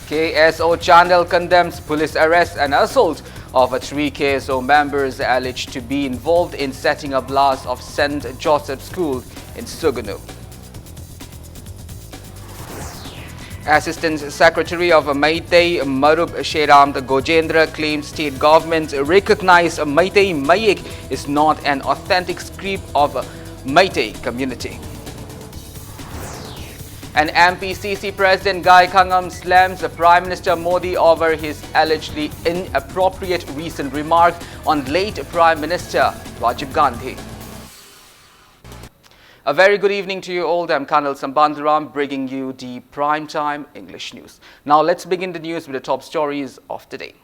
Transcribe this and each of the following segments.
KSO Channel condemns police arrest and assault of 3 KSO members alleged to be involved in setting up blast of St. Joseph School in Suganu. Assistant Secretary of Meitei Marup Sheram Gojendra claims state government recognized Meitei Mayik is not an authentic script of Meitei community. And MPCC President Gai Khangam slams Prime Minister Modi over his allegedly inappropriate recent remark on late Prime Minister Rajiv Gandhi. A very good evening to you all. I'm Colonel Sambandharam bringing you the primetime English news. Now let's begin the news with the top stories of today.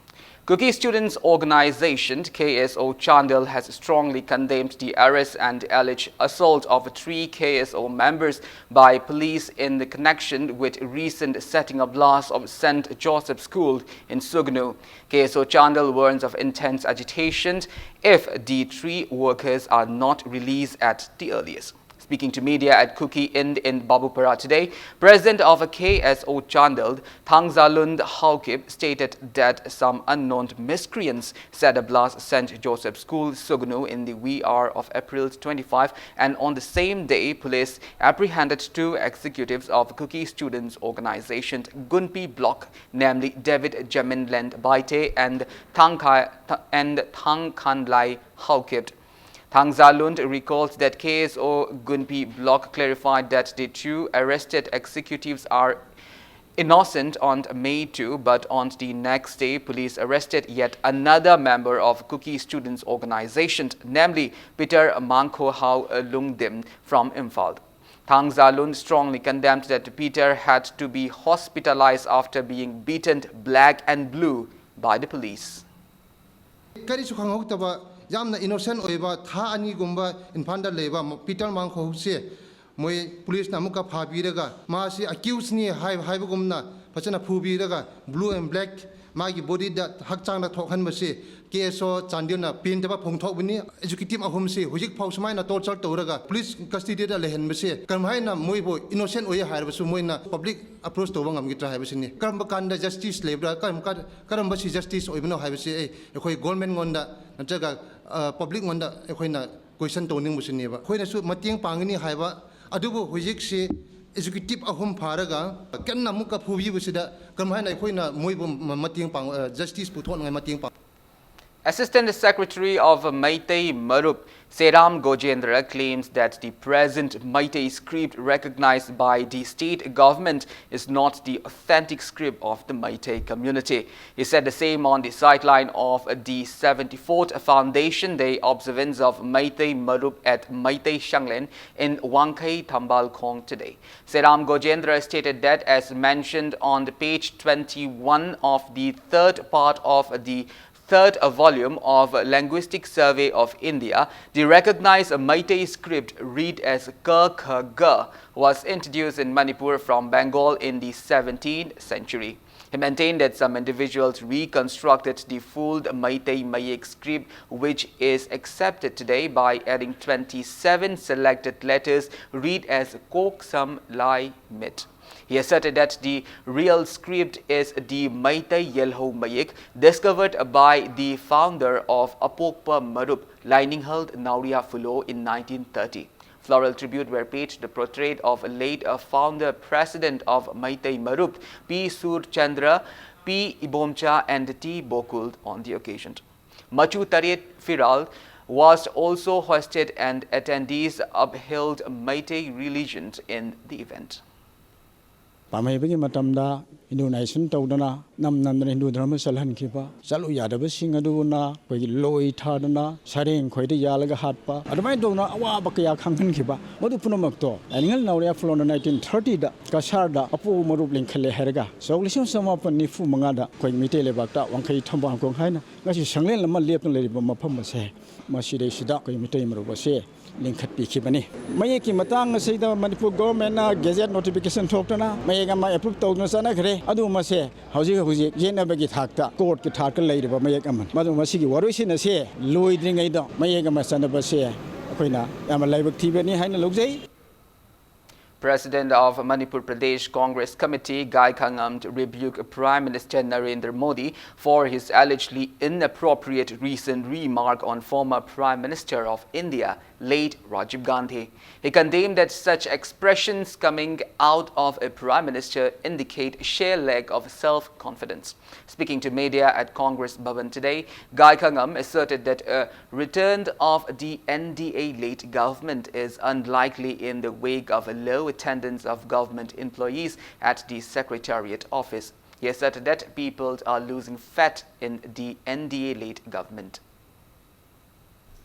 Cookie Students Organization KSO Chandel has strongly condemned the arrest and alleged assault of 3 KSO members by police in the connection with recent setting up blast of St. Joseph School in Suganu. KSO Chandel warns of intense agitation if the 3 workers are not released at the earliest. Speaking to media at Cookie Inn in Babupara today, President of KSO Chandel, Thangzalund Haukip, stated that some unknown miscreants set ablaze St. Joseph School, Suganu, in the wee hour of April 25, and on the same day, police apprehended 2 executives of Cookie Students Organization Gunpi block, namely David Jaminland Baite and Thangkanlai Haukip. Thangzalund recalls that KSO Gunpi block clarified that the 2 arrested executives are innocent on May 2, but on the next day, police arrested yet another member of Cookie Students Organization, namely Peter Mangkho Hau Lungdim from Imphal. Thangzalund strongly condemned that Peter had to be hospitalized after being beaten black and blue by the police. Jamna innocent oiba tha ani gumba infanda leba Peter Mangkho se moi police na muka phabiraga ma si accused ni haiba gumna phachana phubiraga blue and black magi body da hakchang da thokhan base KSO Chandel na pin taba phongthok bini executive ahum se hojik phau samai na torture toraga police custody da lehen base kamhai na moi bo innocent oi hair basu moi na public approach to bangam gi tra haiba sini karam kanda justice lebra karam basi justice oibno haiba se ekhoi government ngonda natraga public ngonda ekhoi na question to ning busini ba khoi na su matiang pangni haiba adubu hojik se executive ahum pharaga kanna muka phubi busida kamhai na ekhoi na moi bo matiang pang justice puthon ngai matiang pang. Assistant Secretary of Meitei Marup Seram Gojendra claims that the present Meitei script recognized by the state government is not the authentic script of the Meitei community. He said the same on the sideline of the 74th Foundation Day observance of Meitei Marup at Meitei Shanglen in Wangkai Thambal Khong today. Seram Gojendra stated that, as mentioned on the page 21 of the 3rd part of the 3rd volume of Linguistic Survey of India, the recognized Meitei script read as Ka Kha Ga was introduced in Manipur from Bengal in the 17th century. He maintained that some individuals reconstructed the full Meitei Mayik script, which is accepted today, by adding 27 selected letters read as Kok Sam Lai Mit. He asserted that the real script is the Meitei Yelho Mayik, discovered by the founder of Apokpa Marup, Lininghald Nauria Fulo, in 1930. Floral tribute were paid to the portrait of late founder president of Meitei Marup, P. Sur Chandra, P. Ibomcha and T. Bokul on the occasion. Machu Taret Firal was also hosted and attendees upheld Meitei religion in the event. Pamay matamda Hindu nation tawdana nam Hindu dharma salhan kipa salu yadaba singaduna pagi loi thadana saring khoide yalaga hatpa adamai dona awa bakya khanghan kipa modu punamakto aningal nauria flona 1930 da kasarda apu marup linkhale herga solution samapan nifu mangada koi mitele bakta wangkai thambang kong haina ngasi sanglen lama lepna leriba mafam se maside sida koi mitei marup se linkhat pi khibani mayeki matang seida Manipur government na gazette notification thokna mayega ma approve tawna sana khare adu ma se hauji jena bagi thakta court ki thak leiriba mayek aman madu masigi waroi na se loidringai da mayega ma sana ba se akoina yama laibak thibani haina logjai. President of Manipur Pradesh Congress Committee, Gai Khangam, rebuked Prime Minister Narendra Modi for his allegedly inappropriate recent remark on former Prime Minister of India, late Rajiv Gandhi. He condemned that such expressions coming out of a Prime Minister indicate sheer lack of self-confidence. Speaking to media at Congress Bhavan today, Gai Khangam asserted that a return of the NDA-led government is unlikely in the wake of a low attendance of government employees at the Secretariat office. He asserted that people are losing faith in the NDA-led government.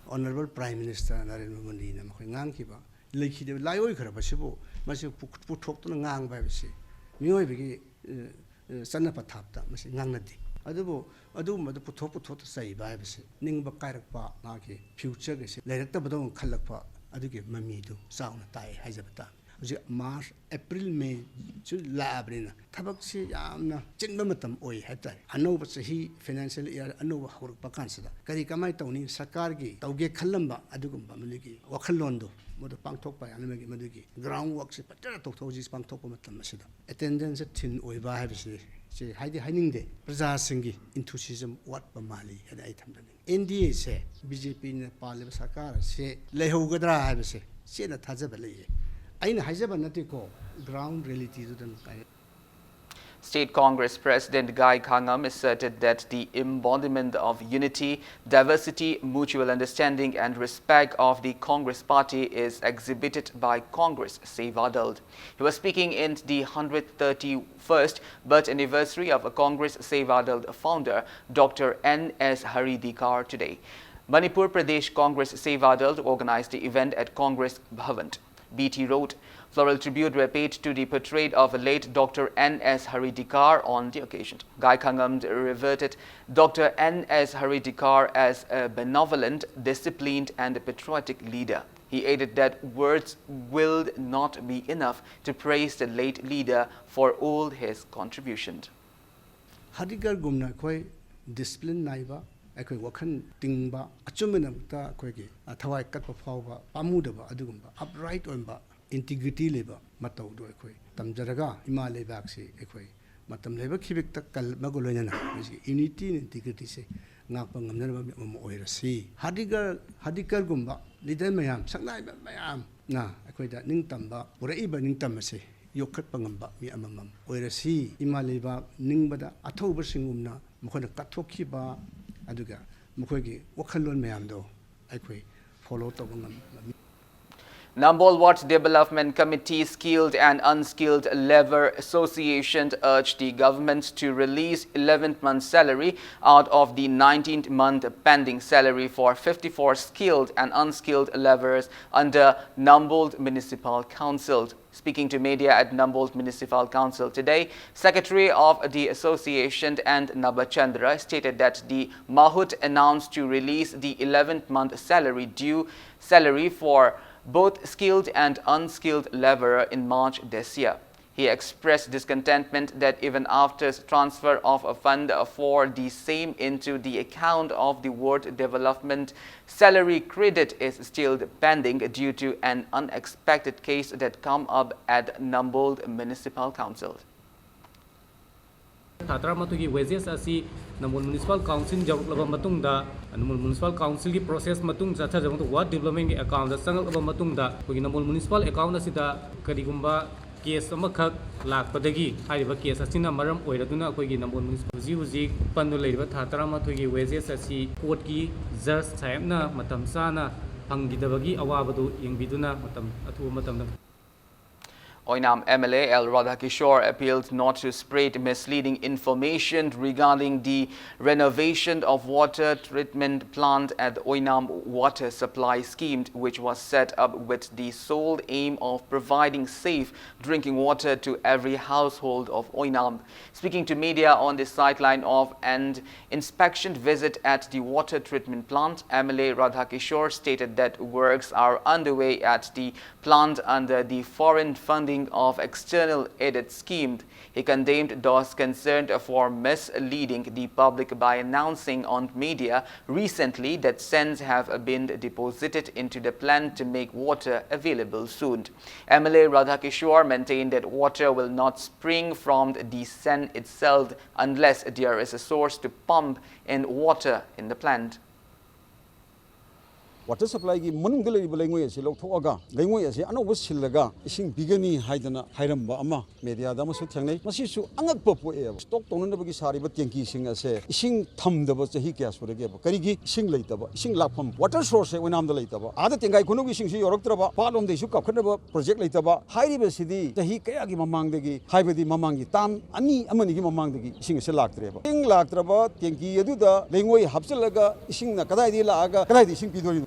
Honorable Prime Minister Narendra Modi na makoi ngang kiba lekhi de laioi khara basibo masi puthok to ngang ba basi mioi bigi sanna pathapta masi ngang nadi adu madu puthok sai ba basi ningba kairak pa na ki future ge se leirak badong khalak pa adu ge mami du sauna tai haijabata March, April, May, Labrina. Tabaxi, Yamna, Chinbamatam, Oi, Hatta, Anova Sahi, financial year, Anova Horpacansada. Karikama Tony, Sakargi, Tauge Kalamba, Adugumba Maliki, Wakalondo, Modo Pangtok by Anamagi Madugi, groundworks, Patatosis Pangtokomatam Masida. Attendance at Tin Oiba Havisi, say Heidi Heininde, Prazasingi, enthusiasm, what Bamali had item. NDA say, BJP in the Parliament Sakara, say, Lehogadra Havisi, say that Hazabali. Ground reality. State Congress President Gai Khangam asserted that the embodiment of unity, diversity, mutual understanding and respect of the Congress party is exhibited by Congress Sevadal. He was speaking in the 131st birth anniversary of Congress Sevadal founder Dr. N.S. Haridikar today. Manipur Pradesh Congress Sevadal organized the event at Congress Bhavan. BT wrote, floral tribute were paid to the portrait of late Dr. N.S. Haridikar on the occasion. Gai Khangam reverted Dr. N.S. Haridikar as a benevolent, disciplined and patriotic leader. He added that words will not be enough to praise the late leader for all his contributions. Haridikar gumna koi discipline naiba akoi wakhan tingba achumbenamta koigi thawai katpa phawba pamudaba adugumba upright oimba integrity leba matau do akoi tamjaraga himale baksi akoi matam leba khibik tak kal magoloina unity and integrity se ngakpa ngamnaba mom oirasi hadikar gumba leader mayam sangnai mayam na akoi da ningtamba puraiba ningtamase yokhat pangamba mi amamam oirasi imaleba ningbada athauba singumna mokhona kathokhiba aduga mukhogi wakhalon mayamdo aikoi follow tawangam. Nambol Wat Development Committee Skilled and Unskilled Labor Association urged the government to release 11th month salary out of the 19th month pending salary for 54 skilled and unskilled laborers under Nambol Municipal Council. Speaking to media at Nambol Municipal Council today, Secretary of the Association and Nabachandra stated that the Mahut announced to release the 11th month salary for both skilled and unskilled laborer in March this year. He expressed discontentment that even after transfer of a fund for the same into the account of the Ward Development, salary credit is still pending due to an unexpected case that come up at Nambol Municipal Council. Matugi wages asi Nambol Municipal Council jawab matungda Nambol Municipal Council ki process matung jatha jawab Ward Development account sangal matungda kogi Nambol Municipal account asida karigumba case amakak lakpadagi haiba case asina maram oiraduna kogi Nambol Municipal huji pandu leiba thatara matugi wages asi court ki judge saibna matam sana phangidabagi awabadu yengbiduna matam athu matam Oinam MLA L. Radhakishore appealed not to spread misleading information regarding the renovation of water treatment plant at the Oinam Water Supply Scheme, which was set up with the sole aim of providing safe drinking water to every household of Oinam. Speaking to media on the sideline of an inspection visit at the water treatment plant, MLA Radhakishore stated that works are underway at the plant under the foreign funding running of external aided scheme. He condemned those concerned for misleading the public by announcing on media recently that cents have been deposited into the plan to make water available soon. MLA Radhakishore maintained that water will not spring from the sen itself unless there is a source to pump in water in the plant. Water supply gi manung de leib lengoi ase lok thoga lengoi ase ano sillaga ising bigani haidana hairamba ama media da masu thangnei masi su angak popo e stock tonan bagi sari ba tenki sing ase ising thamdaba chahi kya surage ba kari gi ising leitaba ising lapham water source e winam da leitaba ada tengai khunu gi sing si yoroktraba palom de su kapkhana project leitaba hairi be sidi chahi kaya gi mamang de gi haibadi mamang gi tam ani amani gi mamang de gi ising se laktreba ising laktraba tenki adu da lengoi hapsalaga ising na kadai di laaga kadai di ising pidori.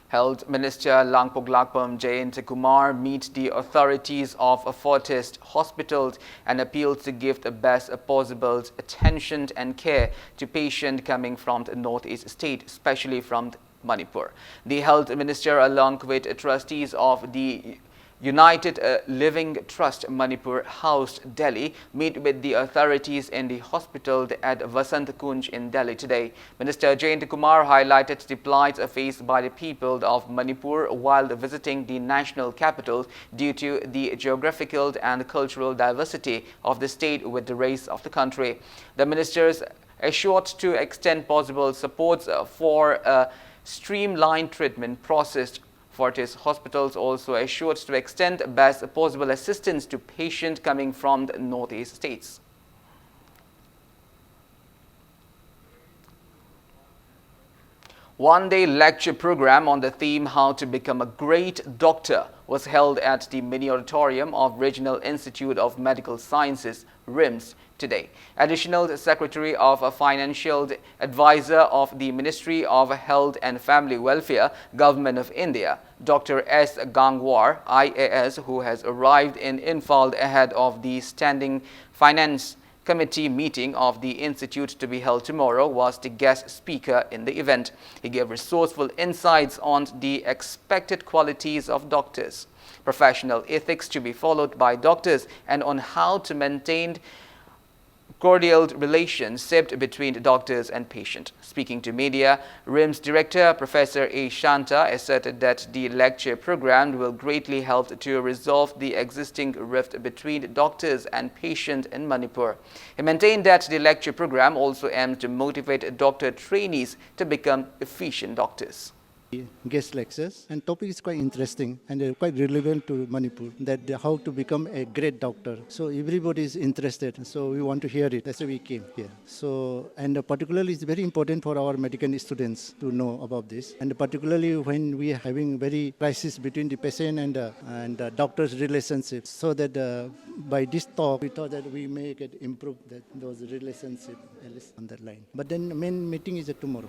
Health Minister Langpok Lakpam Jayant Kumar met the authorities of Fortis hospitals and appealed to give the best possible attention and care to patients coming from the northeast state, especially from Manipur. The Health Minister, along with trustees of the United Living Trust Manipur House, Delhi, meet with the authorities in the hospital at Vasant Kunj in Delhi today. Minister Jayant Kumar highlighted the plight faced by the people of Manipur while visiting the national capital due to the geographical and cultural diversity of the state with the rest of the country. The ministers assured to extend possible supports for a streamlined treatment process. Fortis hospitals also assured to extend best possible assistance to patients coming from the northeast states. One-day lecture program on the theme How to Become a Great Doctor was held at the mini auditorium of Regional Institute of Medical Sciences, RIMS, today. Additional Secretary of Financial Advisor of the Ministry of Health and Family Welfare, Government of India, Dr. S. Gangwar, IAS, who has arrived in Imphal ahead of the Standing Finance Committee meeting of the Institute to be held tomorrow, was the guest speaker in the event. He gave resourceful insights on the expected qualities of doctors, professional ethics to be followed by doctors, and on how to maintain cordial relationship between doctors and patient. Speaking to media, RIMS Director Professor A. Shanta asserted that the lecture program will greatly help to resolve the existing rift between doctors and patients in Manipur. He maintained that the lecture program also aims to motivate doctor trainees to become efficient doctors. Guest lectures, and topic is quite interesting and quite relevant to Manipur, that how to become a great doctor. So everybody is interested, so we want to hear it. That's why we came here. So, and particularly it's very important for our medical students to know about this, and particularly when we are having very crisis between the patient and doctor's relationship, so that by this talk we thought that we may get improve that those relationships at least on that line. But then the main meeting is tomorrow.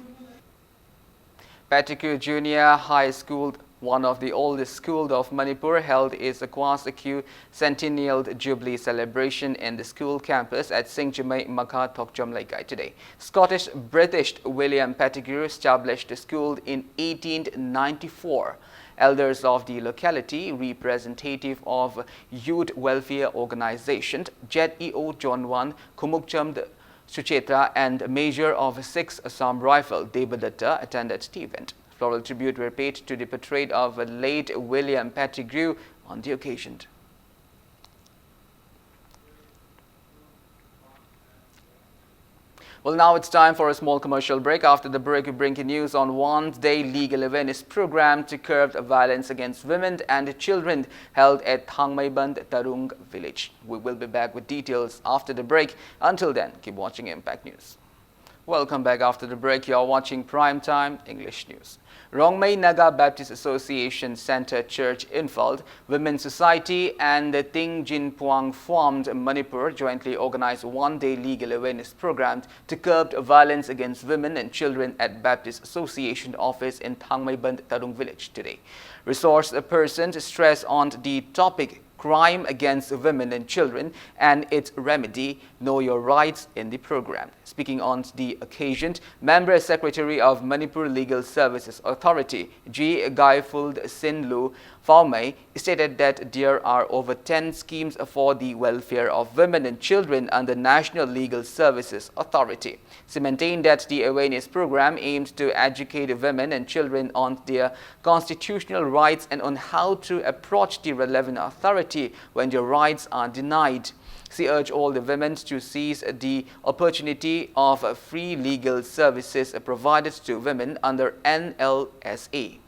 Patiku Junior High School, one of the oldest schools of Manipur, held its Kwasakyu Centennial Jubilee celebration in the school campus at Singchimai Makha Thokjamlaikai today. Scottish-British William Pettigrew established the school in 1894. Elders of the locality, representative of youth welfare organization, JEO John 1, Kumukcham Suchetra, and Major of 6 Assam Rifle, Devadatta, attended the event. Floral tribute were paid to the portrait of late William Pettigrew on the occasion. Well, now it's time for a small commercial break. After the break, we bring you news on one-day legal awareness program to curb violence against women and children held at Thangmaiband Tarung village. We will be back with details after the break. Until then, keep watching Impact News. Welcome back after the break. You are watching Primetime English News. Rongmei Naga Baptist Association Center Church Imphal, Women's Society and the Ting Jin Puang formed Manipur jointly organized one-day legal awareness program to curb violence against women and children at Baptist Association office in Thangmaiband Tarung village today. Resource persons stress on the topic Crime Against Women and Children and its Remedy, Know Your Rights in the program. Speaking on the occasion, Member Secretary of Manipur Legal Services Authority, G. Gaifuld Sinlu Faumei, stated that there are over 10 schemes for the welfare of women and children under National Legal Services Authority. She maintained that the awareness program aims to educate women and children on their constitutional rights and on how to approach the relevant authority when their rights are denied. She urged all the women to seize the opportunity of free legal services provided to women under NLSA.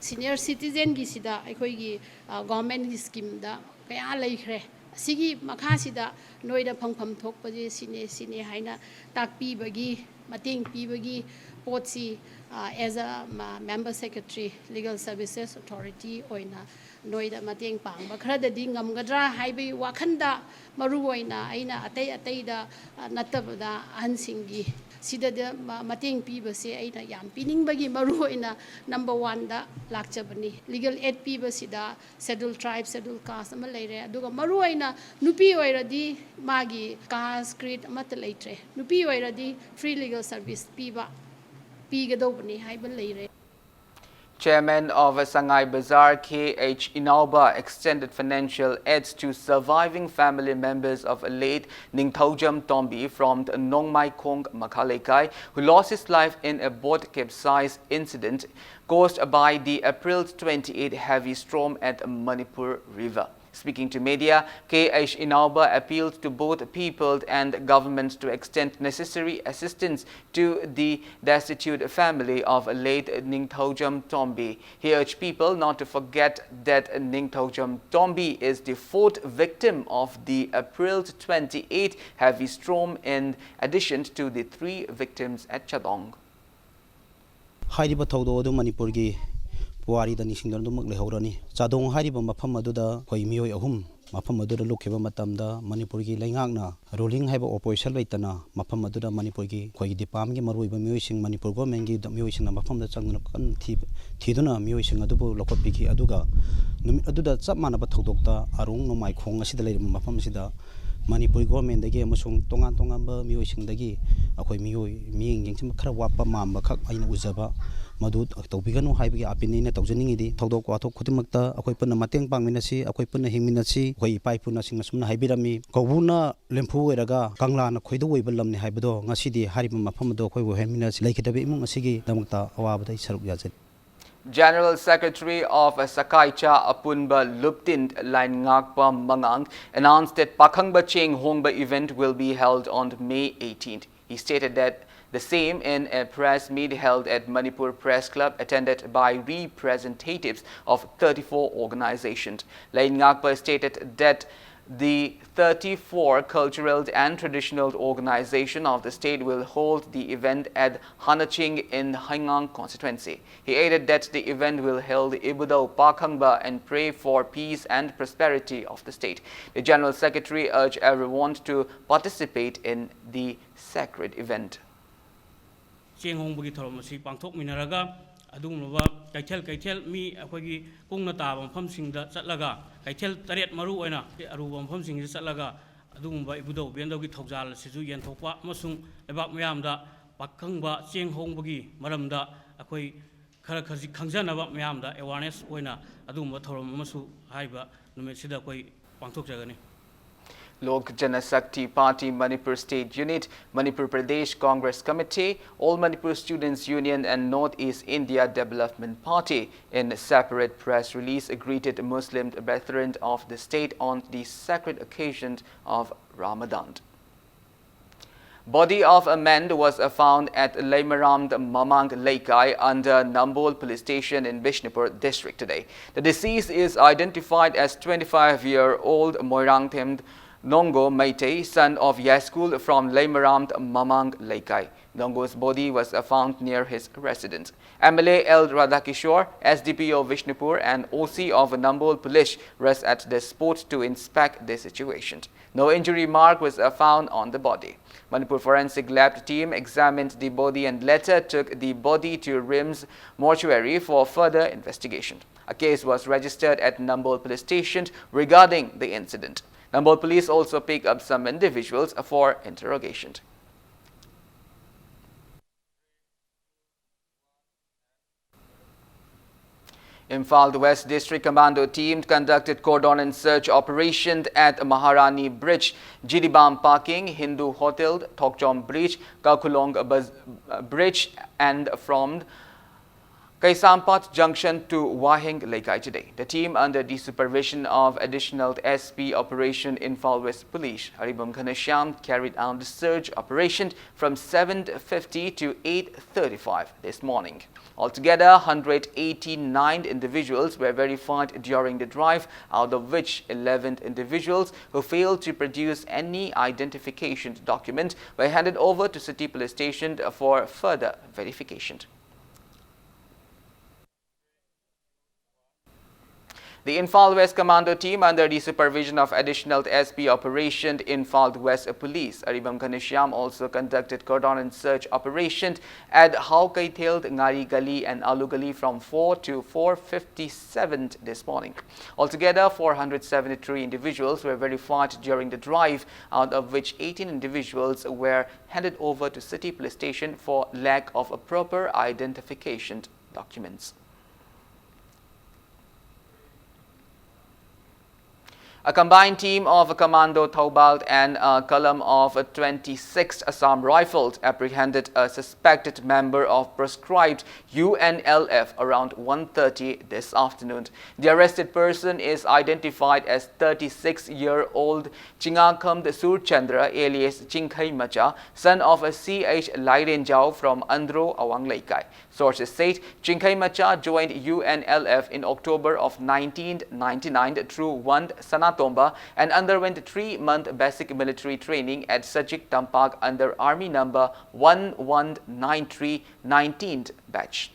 Senior citizen gisida akhoi government scheme da kaya laikhre asigi makha sida noida phangpham thokpa je sine haina takpi bagi mating pi bagi potsi as a member secretary legal services authority oina noida mating pangba khara di ngamgadra haibi wakhanda maru oina aina atai da natabada ansingi sida mating piba se aina yam pining bagi maru oina number 1 da lakchabani legal aid piba sida scheduled tribe scheduled caste ama leire aduga maru oina nupi oiradi magi caste creed amata leitre nupi oiradi free legal service piba pigadobani haiba leire. Chairman of Sangai Bazaar K.H. Inauba extended financial aids to surviving family members of late Ningthaujam Tombi from the Nongmai Kong Makhalekai, who lost his life in a boat capsize incident caused by the April 28 heavy storm at Manipur River. Speaking to media, K.H. Inauba appealed to both people and governments to extend necessary assistance to the destitute family of late Ningthaujam Tombi. He urged people not to forget that Ningthaujam Tombi is the 4th victim of the April 28 heavy storm in addition to the 3 victims at Chadong. Puari da nisingdon dumak lehorani chadong hariba mafam aduda khoi mioi ahum mafam aduda lokhiba matamda Manipur gi laingakna ruling haiba opposition leitana mafam aduda Manipur gi khoi dipam gi maruiba mioi sing Manipur government gi mioi sing mafam da changna kan thiduna mioi sing adubu lokoppi gi aduga numit aduda chap manaba thodokta arung nomai khong asida leirima mafam sida Manipur government dagi amasung tongan ba mioi sing dagi akhoi mioi miing yengchim khara wapa mamba khak aina uzaba Madud Tobigano Hibi Apinina Taujaningi, Todo Quato Kutimata, Aquipana Mateng Pangminasi, Aquipana Himinasi, Wai Paipuna Singasuna Hibirami, Kovuna, Lempu Eraga, Kanglan, Koido Webelam Hibido, Nasidi, Haribama Pamado, Heminas, Lake Davimu Masigi, Damata, Awabata Saruyazet. General Secretary of Sakaicha Apunba Luptin Lain Ngakpa Mangang announced that Pakhangba Cheng Hongba event will be held on May 18th. He stated that the same in a press meet held at Manipur Press Club attended by representatives of 34 organizations. Lain Ngakpa stated that the 34 cultural and traditional organization of the state will hold the event at Hanaching in Haingang constituency. He added that the event will held Ibudau Pakhangba and pray for peace and prosperity of the state. The General Secretary urged everyone to participate in the sacred event. Cheng Hongbugi Toromasi Pangtok Minaraga, Adumova, Kaitel, me, Akwagi, Pungnata, and Pumsing the Satlaga, Kaitel Tariat Maruena, Arubam Pumsing the Satlaga, Adumba Ibudo, Bendogi Tokzal, Sizu and Topa, Masung, about Miamda, Pakangba, Cheng Hongbugi, Maramda, Akoi Karakazi Kanzan about Miamda, awareness, Wena, Adumba Torom Masu, Haiba, Numesida Koi, Pangtok Jagani. Lok Janasakti Party Manipur State Unit, Manipur Pradesh Congress Committee, All Manipur Students Union and Northeast India Development Party in a separate press release greeted Muslim brethren of the state on the sacred occasion of Ramadan. Body of a man was found at Laimaram Mamang Laikai under Nambol Police Station in Bishnupur district today. The deceased is identified as 25-year-old Moirangthem Nongo Meitei, son of Yaskul from Laimaram Mamang Laikai. Nongo's body was found near his residence. MLA L. Radhakishore, SDPO Vishnupur and OC of Nambol Police rest at the spot to inspect the situation. No injury mark was found on the body. Manipur Forensic Lab team examined the body and later took the body to RIMS mortuary for further investigation. A case was registered at Nambol Police Station regarding the incident. Nambol Police also picked up some individuals for interrogation. Imphal West District Commando team conducted cordon and search operation at Maharani Bridge, Jiribam Parking, Hindu Hotel, Thokchom Bridge, Kakulong Bridge and from Kaisampat Junction to Wahing Laikai today. The team, under the supervision of Additional SP Operation Imphal West Police, Haribam Ghanshyam, carried out the search operation from 7:50 to 8:35 this morning. Altogether, 189 individuals were verified during the drive, out of which 11 individuals who failed to produce any identification document were handed over to City Police Station for further verification. The Imphal West Commando team, under the supervision of Additional SP Operation Imphal West Police, Aribam Ghanshyam, also conducted cordon and search operation at Haukaitheld, Ngari Gali and Alu Gali from 4 to 4:57 this morning. Altogether, 473 individuals were verified during the drive, out of which 18 individuals were handed over to City Police Station for lack of a proper identification documents. A combined team of Commando Taubalt and a column of 26th Assam Rifles apprehended a suspected member of proscribed UNLF around 1:30 this afternoon. The arrested person is identified as 36-year-old Chingakam Surchandra alias Chingkai Macha, son of a CH Lairenjao from Andro Awang Laikai. Sources said Chingkai Macha joined UNLF in October of 1999 through one Sanatomba and underwent 3-month basic military training at Sajik Tampak under Army number 1193 19th batch.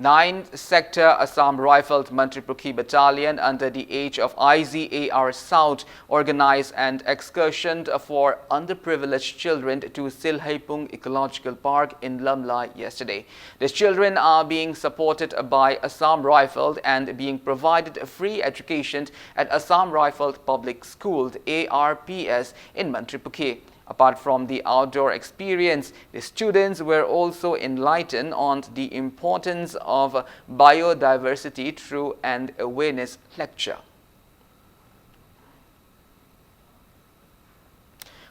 9th Sector Assam Rifles Mantripukhi Battalion, under the age of IZAR South, organized an excursion for underprivileged children to Silhaipung Ecological Park in Lamla yesterday. These children are being supported by Assam Rifles and being provided free education at Assam Rifles Public School ARPS in Mantripukhi. Apart from the outdoor experience, the students were also enlightened on the importance of biodiversity through an awareness lecture.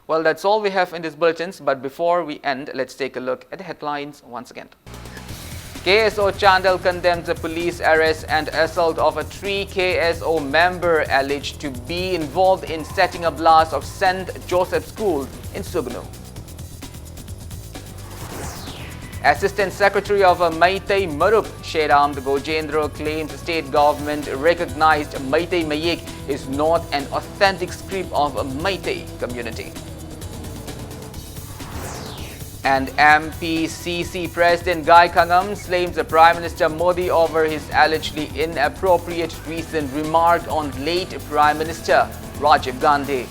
Well, that's all we have in these bulletins, but before we end, let's take a look at the headlines once again. KSO Chandel condemns the police arrest and assault of a 3 KSO member alleged to be involved in setting a blast of St. Joseph School in Sugnu. Assistant Secretary of Meitei Marup, Sheram Gojendra, claims the state government recognized Meitei Mayik is not an authentic script of a Meitei community. And MPCC President Guy Kangam slames the Prime Minister Modi over his allegedly inappropriate recent remark on late Prime Minister Rajiv Gandhi.